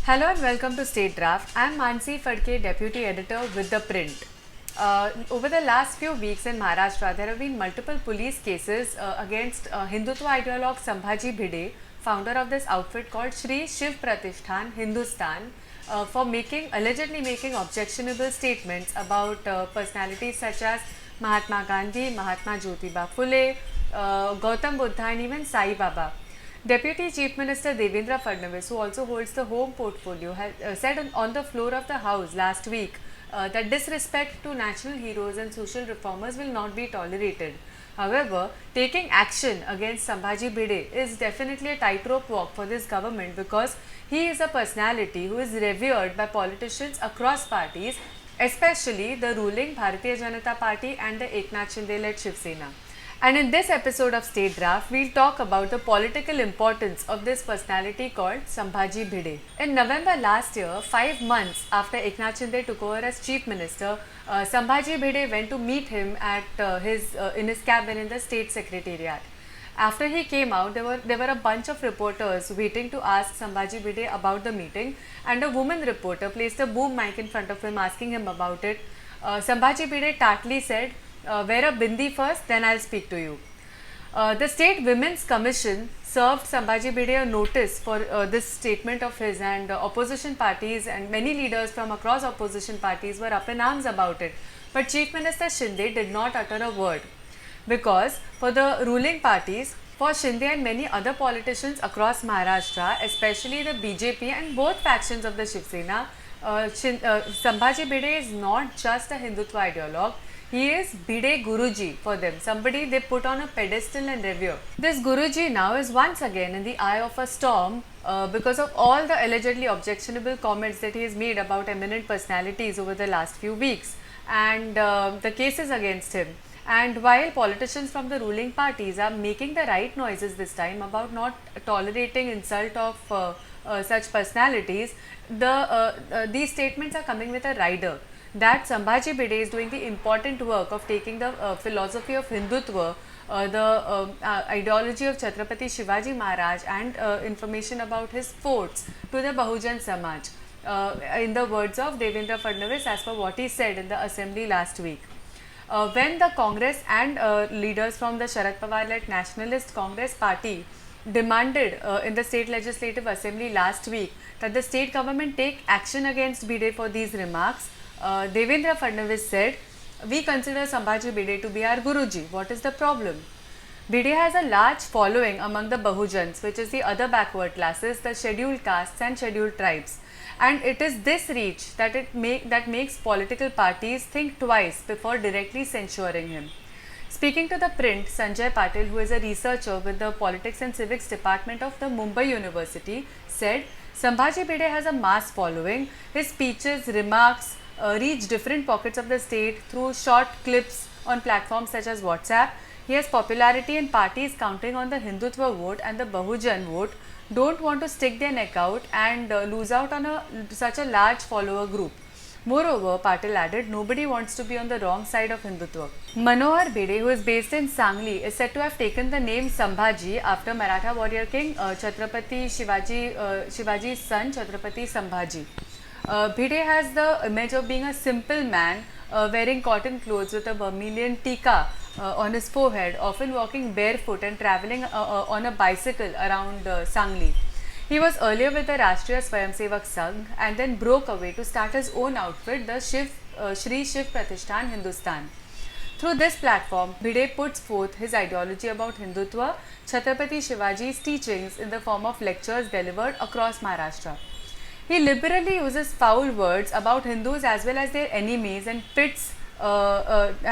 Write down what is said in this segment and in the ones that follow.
Hello and welcome to StateDraft. I am Manasi Phadke, Deputy Editor with ThePrint. Over the last few weeks in Maharashtra, there have been multiple police cases against Hindutva ideologue Sambhaji Bhide, founder of this outfit called Shri Shiv Pratishthan Hindustan, for allegedly making objectionable statements about personalities such as Mahatma Gandhi, Mahatma Jyotiba Phule, Gautam Buddha and even Saibaba. Deputy Chief Minister Devendra Fadnavis, who also holds the home portfolio, said on the floor of the House last week that disrespect to national heroes and social reformers will not be tolerated. However, taking action against Sambhaji Bhide is definitely a tightrope walk for this government because he is a personality who is revered by politicians across parties, especially the ruling Bharatiya Janata Party and the Eknath Shinde-led Shiv Sena. And in this episode of StateDraft, we'll talk about the political importance of this personality called Sambhaji Bhide. In November last year, 5 months after Eknath Shinde took over as Chief Minister, Sambhaji Bhide went to meet him at in his cabin in the State Secretariat. After he came out, there were a bunch of reporters waiting to ask Sambhaji Bhide about the meeting, and a woman reporter placed a boom mic in front of him asking him about it. Sambhaji Bhide tartly said, "Wear a bindi first, then I'll speak to you." The State Women's Commission served Sambhaji Bhide a notice for this statement of his, and opposition parties and many leaders from across opposition parties were up in arms about it. But Chief Minister Shinde did not utter a word because for the ruling parties, for Shinde and many other politicians across Maharashtra, especially the BJP and both factions of the Shiv Sena, Sambhaji Bhide is not just a Hindutva ideologue. He is Bhide Guruji for them, somebody they put on a pedestal and revere. This Guruji now is once again in the eye of a storm because of all the allegedly objectionable comments that he has made about eminent personalities over the last few weeks and the cases against him. And while politicians from the ruling parties are making the right noises this time about not tolerating insult of such personalities, these statements are coming with a rider that Sambhaji Bhide is doing the important work of taking the philosophy of Hindutva, the ideology of Chhatrapati Shivaji Maharaj and information about his forts to the Bahujan Samaj. In the words of Devendra Fadnavis, as per what he said in the assembly last week. When the Congress and leaders from the Sharad Pawar-led Nationalist Congress party demanded in the state legislative assembly last week that the state government take action against Bhide for these remarks, Devendra Fadnavis said, "We consider Sambhaji Bhide to be our Guruji. What is the problem?" Bhide has a large following among the Bahujans, which is the other backward classes, the scheduled castes and scheduled tribes. And it is this reach that makes political parties think twice before directly censuring him. Speaking to the Print, Sanjay Patil, who is a researcher with the Politics and Civics Department of the Mumbai University, said, "Sambhaji Bhide has a mass following. His speeches, remarks reach different pockets of the state through short clips on platforms such as WhatsApp. He has popularity in parties counting on the Hindutva vote and the Bahujan vote don't want to stick their neck out and lose out on such a large follower group. Moreover," Patil added, "nobody wants to be on the wrong side of Hindutva." Manohar Bhide, who is based in Sangli, is said to have taken the name Sambhaji after Maratha warrior king Chhatrapati Shivaji's son Chhatrapati Sambhaji. Bhide has the image of being a simple man wearing cotton clothes with a vermilion tika on his forehead, often walking barefoot and travelling on a bicycle around Sangli. He was earlier with the Rashtriya Swayamsevak Sangh and then broke away to start his own outfit, the Shri Shiv Pratishthan Hindustan. Through this platform, Bhide puts forth his ideology about Hindutva, Chhatrapati Shivaji's teachings in the form of lectures delivered across Maharashtra. He liberally uses foul words about Hindus as well as their enemies and pits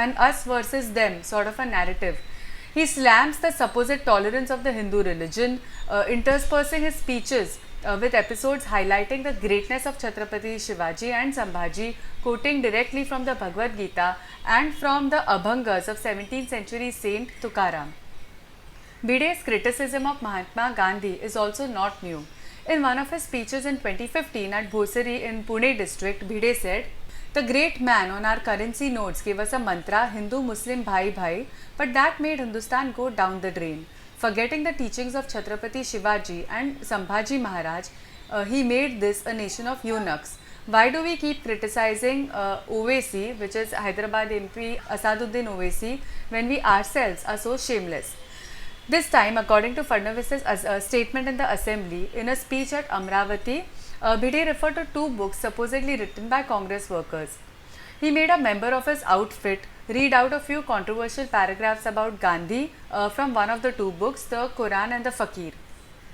an us versus them sort of a narrative. He slams the supposed tolerance of the Hindu religion, interspersing his speeches with episodes highlighting the greatness of Chhatrapati Shivaji and Sambhaji, quoting directly from the Bhagavad Gita and from the Abhangas of 17th century Saint Tukaram. Bhide's criticism of Mahatma Gandhi is also not new. In one of his speeches in 2015 at Bhosari in Pune district, Bhide said, "The great man on our currency notes gave us a mantra, Hindu Muslim Bhai Bhai, but that made Hindustan go down the drain. Forgetting the teachings of Chhatrapati Shivaji and Sambhaji Maharaj, he made this a nation of eunuchs. Why do we keep criticizing Owaisi, which is Hyderabad MP Asaduddin Owaisi, when we ourselves are so shameless? This time, according to Fadnavis's statement in the assembly, in a speech at Amravati, Bhide referred to two books supposedly written by Congress workers. He made a member of his outfit read out a few controversial paragraphs about Gandhi from one of the two books, the Quran and the Fakir.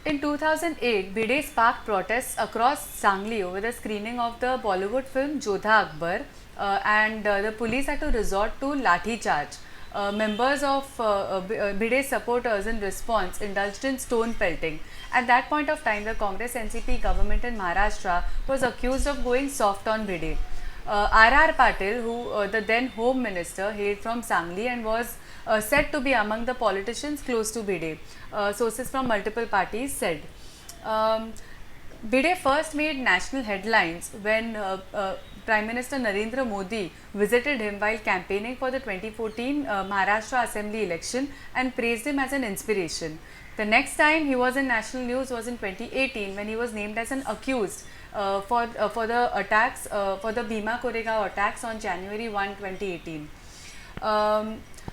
In 2008, Bhide sparked protests across Sangli over the screening of the Bollywood film Jodha Akbar, and the police had to resort to lathi charge. Members of Bhide's supporters in response indulged in stone pelting. At that point of time, the Congress NCP government in Maharashtra was accused of going soft on Bhide. R.R. Patil, who the then Home Minister, hailed from Sangli and was said to be among the politicians close to Bhide. Sources from multiple parties said. Bhide first made national headlines when Prime Minister Narendra Modi visited him while campaigning for the 2014 Maharashtra Assembly election and praised him as an inspiration. The next time he was in national news was in 2018 when he was named as an accused for the attacks, for the Bhima Koregaon attacks on January 1, 2018.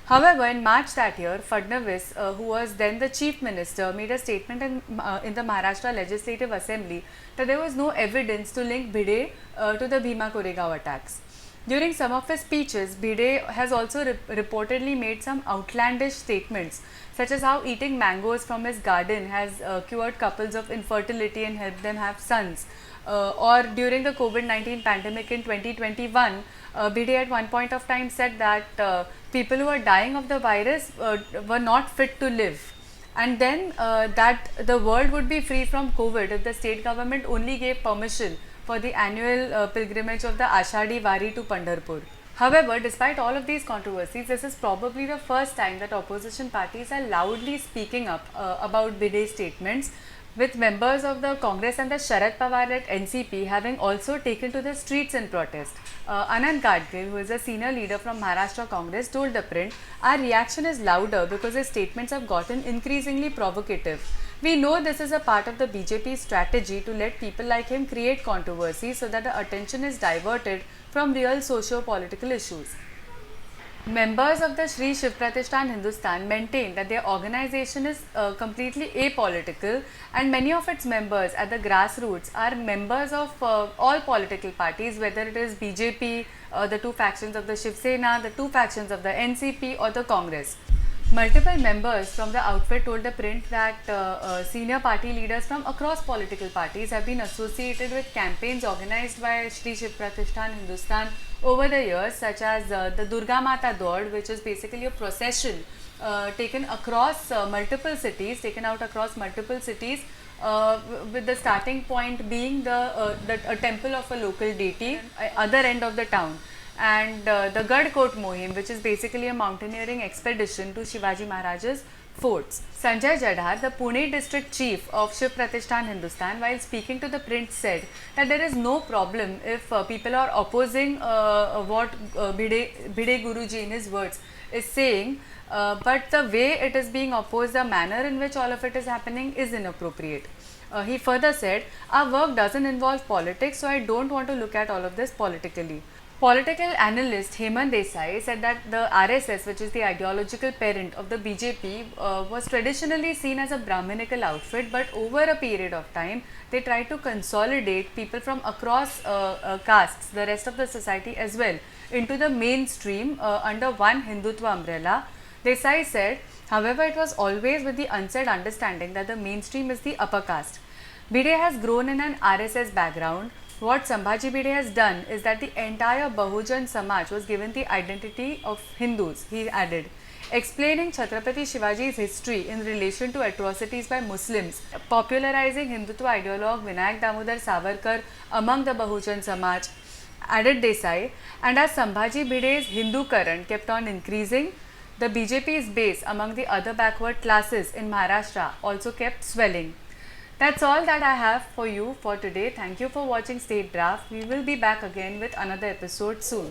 However, in March that year, Fadnavis, who was then the Chief Minister, made a statement in the Maharashtra Legislative Assembly that there was no evidence to link Bhide to the Bhima Koregaon attacks. During some of his speeches, Bhide has also reportedly made some outlandish statements, such as how eating mangoes from his garden has cured couples of infertility and helped them have sons. Or during the COVID-19 pandemic in 2021, Bhide at one point of time said that people who are dying of the virus were not fit to live. And then that the world would be free from COVID if the state government only gave permission for the annual pilgrimage of the Ashadi Wari to Pandharpur. However, despite all of these controversies, this is probably the first time that opposition parties are loudly speaking up about Bhide's statements, with members of the Congress and the Sharad Pawar-led NCP having also taken to the streets in protest. Anand Gadgil, who is a senior leader from Maharashtra Congress, told The Print, "Our reaction is louder because his statements have gotten increasingly provocative. We know this is a part of the BJP's strategy to let people like him create controversy so that the attention is diverted from real socio-political issues." Members of the Shri Shiv Pratishthan Hindustan maintain that their organization is completely apolitical, and many of its members at the grassroots are members of all political parties, whether it is BJP, the two factions of the Shiv Sena, the two factions of the NCP or the Congress. Multiple members from the outfit told The Print that senior party leaders from across political parties have been associated with campaigns organized by Shri Shiv Pratishthan Hindustan over the years, such as the Durga Mata Daud, which is basically a procession taken across multiple cities, with the starting point being a temple of a local deity, other end of the town. And the Govt Mohim, which is basically a mountaineering expedition to Shivaji Maharaj's forts. Sanjay Jadhar, the Pune district chief of Shiv Pratishthan Hindustan, while speaking to The Print, said that there is no problem if people are opposing what Bhide Guruji, in his words, is saying, but the way it is being opposed, the manner in which all of it is happening is inappropriate. He further said, "Our work doesn't involve politics, so I don't want to look at all of this politically." Political analyst Hemant Desai said that the RSS, which is the ideological parent of the BJP, was traditionally seen as a Brahminical outfit, but over a period of time, they tried to consolidate people from across castes, the rest of the society as well, into the mainstream under one Hindutva umbrella. Desai said, however, it was always with the unsaid understanding that the mainstream is the upper caste. Bhide has grown in an RSS background. What Sambhaji Bhide has done is that the entire Bahujan Samaj was given the identity of Hindus, he added, explaining Chhatrapati Shivaji's history in relation to atrocities by Muslims, popularizing Hindutva ideologue Vinayak Damodar Savarkar among the Bahujan Samaj, added Desai, and as Sambhaji Bhide's Hindu current kept on increasing, the BJP's base among the other backward classes in Maharashtra also kept swelling. That's all that I have for you for today. Thank you for watching State Draft. We will be back again with another episode soon.